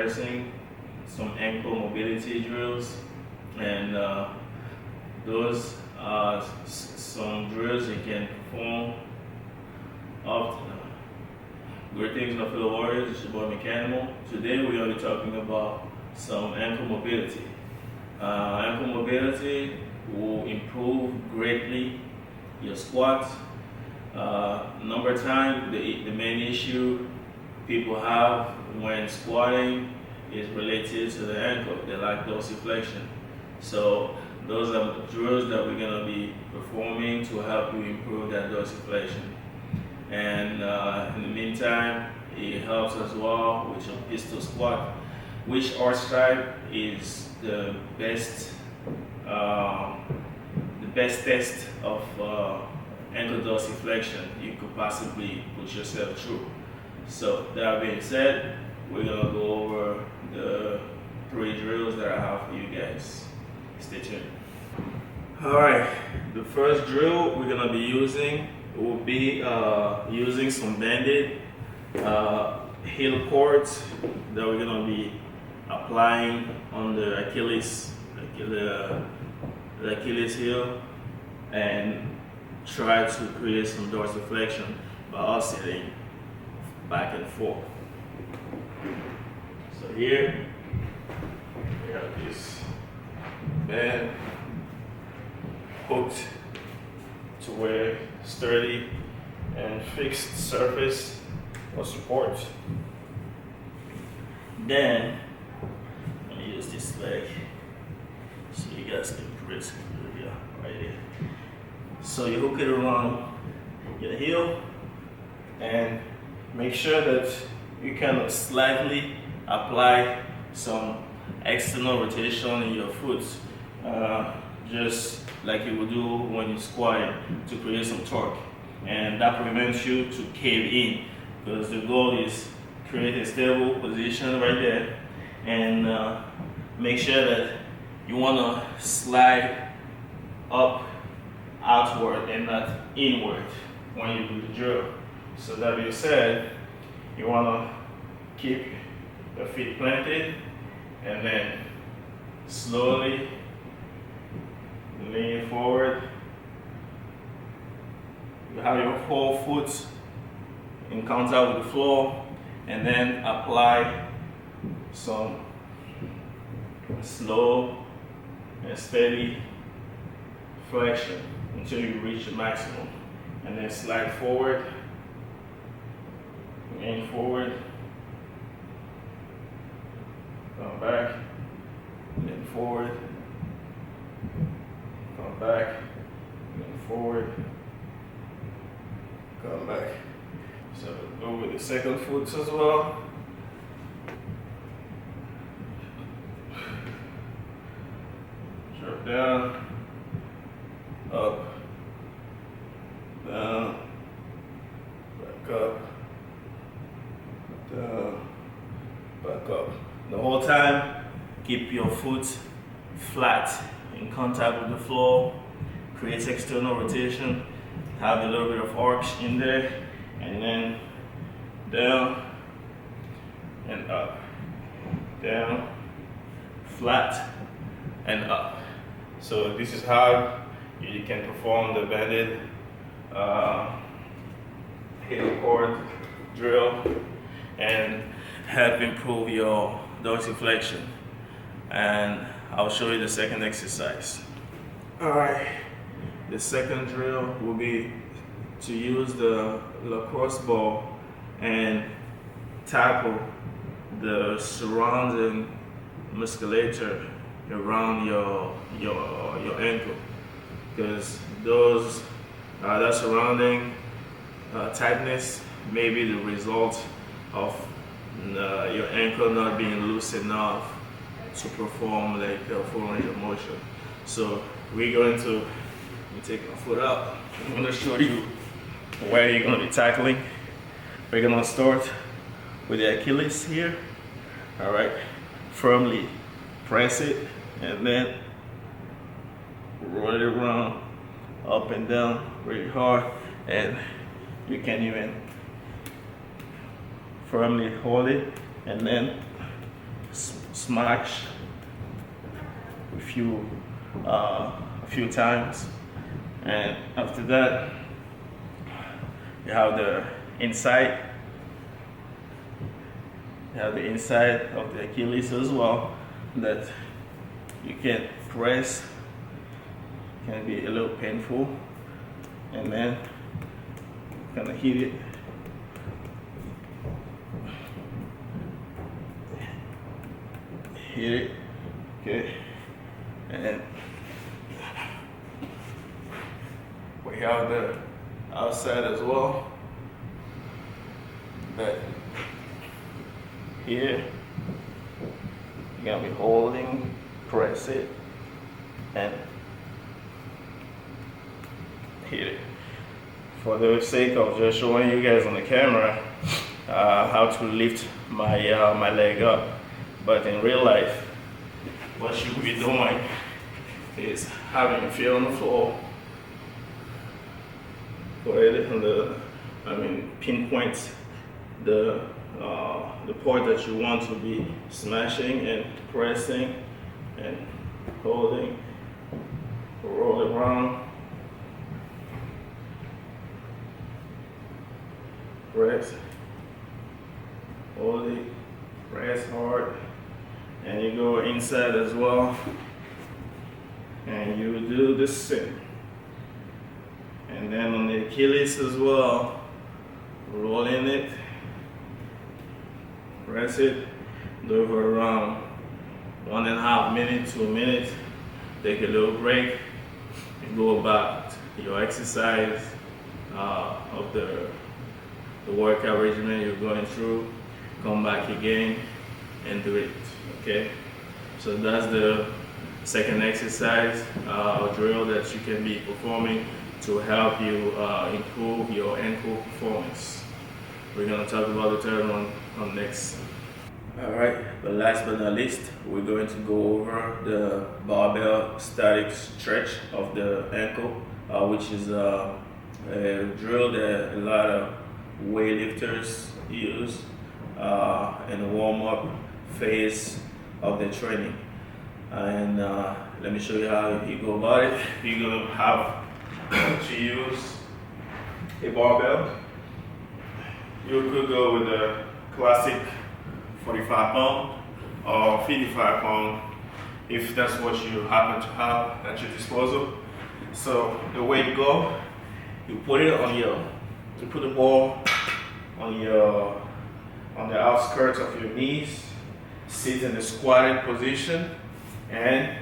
addressing some ankle mobility drills, and those are some drills you can perform often. Greetings, my fellow warriors. It's your boy MeCKaNiMALS. Today we are talking about some ankle mobility. Ankle mobility will improve greatly your squat. Number of times, the main issue people have when squatting is related to the ankle. They lack dorsiflexion. So those are the drills that we're going to be performing to help you improve that dorsiflexion. And in the meantime, it helps as well with your pistol squat, which arch type is the best test of ankle dorsiflexion you could possibly put yourself through. So that being said, we're gonna go over the 3 drills that I have for you guys. Stay tuned. All right, the first drill we're gonna be using will be using some banded heel cords that we're gonna be applying on the Achilles heel, and try to create some dorsiflexion by oscillating back and forth. So here we have this band hooked to where sturdy and fixed surface of support. Then I'm gonna use this leg so you guys can press right there. So you hook it around your heel and make sure that you kind of slightly apply some external rotation in your foot, just like you would do when you're squatting, to create some torque. And that prevents you to cave in, because the goal is create a stable position right there, and make sure that you want to slide up outward and not inward when you do the drill. So that being said, you want to keep your feet planted and then slowly lean forward. You have your whole foot in contact with the floor, and then apply some slow and steady flexion until you reach the maximum, and then slide forward, lean forward, come back, lean forward, come back, lean forward, come back. So go with the second foot as well. Drop down, up, down, back up, down, back up. The whole time, keep your foot flat in contact with the floor. Create external rotation. Have a little bit of arch in there, and then down and up, down, flat and up. So this is how you can perform the banded heel cord drill and help improve your dorsiflexion. And I'll show you the second exercise. All right, the second drill will be to use the Lacrosse ball and tackle the surrounding musculature around your ankle, because those that surrounding tightness may be the result of your ankle not being loose enough to perform like a full range of motion. So we're going to, let me take my foot out. I'm going to show you where you're going to be tackling. We're going to start with the Achilles here. All right, firmly press it and then roll it around up and down really hard, and you can even firmly hold it and then smash a few times, and after that you have the inside. You have the inside of the Achilles as well that you can press. Can be a little painful, and then kind of hit it. Hit it, okay, and we have the outside as well. But here you're gonna be holding, press it, and hit it. For the sake of just showing you guys on the camera how to lift my my leg up, but in real life, what you will be doing is having your feet on the floor. Go ahead and pinpoint the part that you want to be smashing and pressing and holding. Roll it around. Press, hold it, press hard, and you go inside as well, and you do the same. And then on the Achilles as well, roll in it, press it, do it for around 1.5 minutes, 2 minutes, take a little break, and go back to your exercise of the workout regimen you're going through. Come back again and do it, okay? So that's the second exercise drill that you can be performing to help you improve your ankle performance. We're gonna talk about the third one on next. All right, but last but not least, we're going to go over the barbell static stretch of the ankle, which is a drill that a lot of weightlifters use in the warm-up phase of the training. And let me show you how you go about it. You're going to have to use a barbell. You could go with the classic 45-pound or 55-pound if that's what you happen to have at your disposal. So the way you go, you put it on you put the ball on the outskirts of your knees, sit in the squatted position, and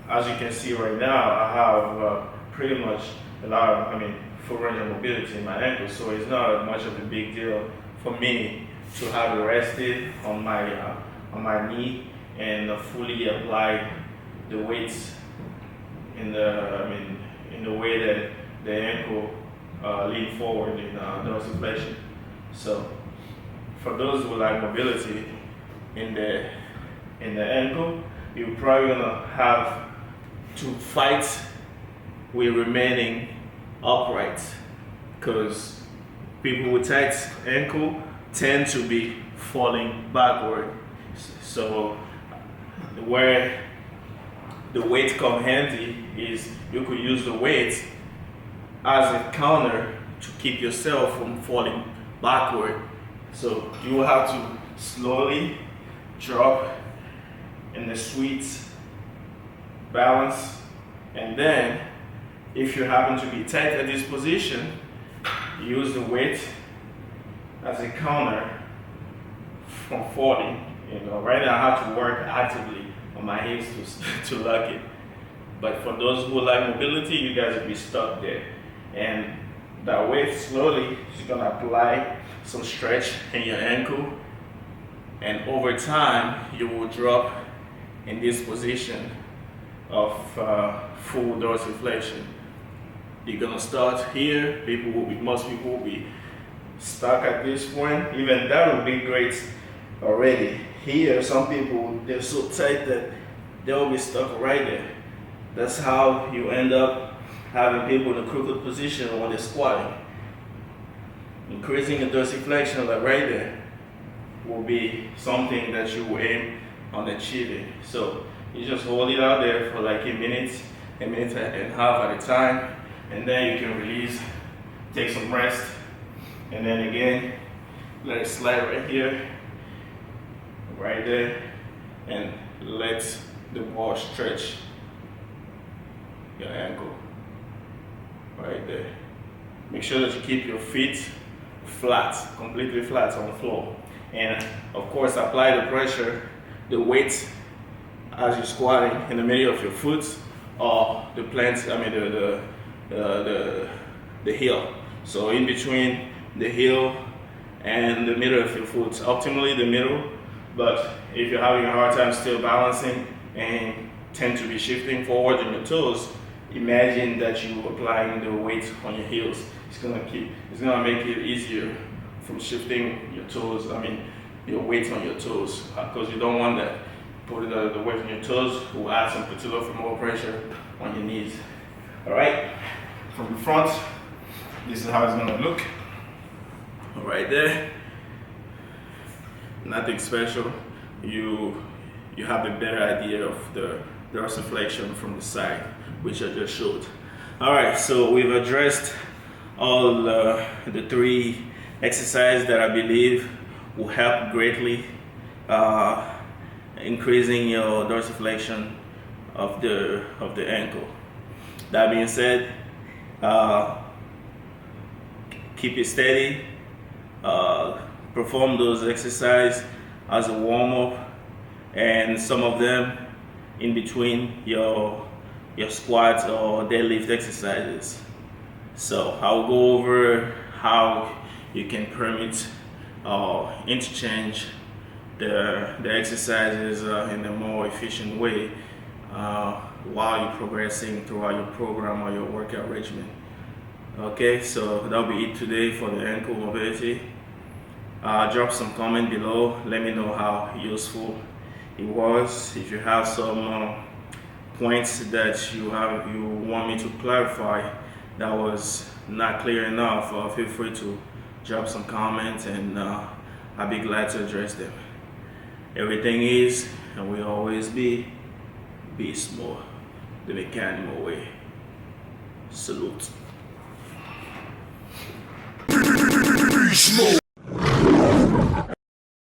as you can see right now, I have pretty much a lot of, full range of mobility in my ankle, so it's not much of a big deal for me to have it rested on my knee and fully apply the weights in the way that the ankle lean forward in dorsiflexion. So for those who like mobility in the ankle, you're probably gonna have to fight with remaining upright, because people with tight ankle tend to be falling backward. So where the weight come handy is you could use the weight as a counter to keep yourself from falling backward. So you will have to slowly drop in the sweet balance, and then if you happen to be tight at this position, use the weight as a counter from falling. Right now I have to work actively on my hips to lock it. But for those who like mobility, you guys will be stuck there. And that weight slowly is gonna apply some stretch in your ankle, and over time you will drop in this position of full dorsiflexion. You're gonna start here. Most people will be stuck at this point. Even that would be great already. Here, some people, they're so tight that they'll be stuck right there. That's how you end up having people in a crooked position when they're squatting. Increasing the dorsiflexion, like right there, will be something that you will aim on achieving. So you just hold it out there for like a minute and a half at a time, and then you can release, take some rest, and then again let it slide right here, right there, and let the ball stretch your ankle right there. Make sure that you keep your feet flat, completely flat on the floor, and of course apply the pressure, the weight as you're squatting in the middle of your foot or the plant, the heel. So in between the heel and the middle of your foot, optimally the middle, but if you're having a hard time still balancing and tend to be shifting forward in your toes, imagine that you applying the weight on your heels. It's gonna make it easier from shifting your toes, your weight on your toes, because you don't want that. Put the weight on your toes will add some particular femoral pressure on your knees. All right, from the front, this is how it's gonna look. Right there, nothing special. You have a better idea of the dorsiflexion from the side, which I just showed. All right, so we've addressed all the 3 exercises that I believe will help greatly increasing your dorsiflexion of the ankle. That being said, keep it steady. Perform those exercises as a warm-up, and some of them in between your squats or deadlift exercises. So I'll go over how you can permit or interchange the exercises in a more efficient way while you're progressing throughout your program or your workout regimen. Okay, so that'll be it today for the ankle mobility. Drop some comment below. Let me know how useful it was. If you have some points that you want me to clarify that was not clear enough, feel free to drop some comments, and I'll be glad to address them. Everything is, and will always be small, the MeCKaNiMALS way. Salute.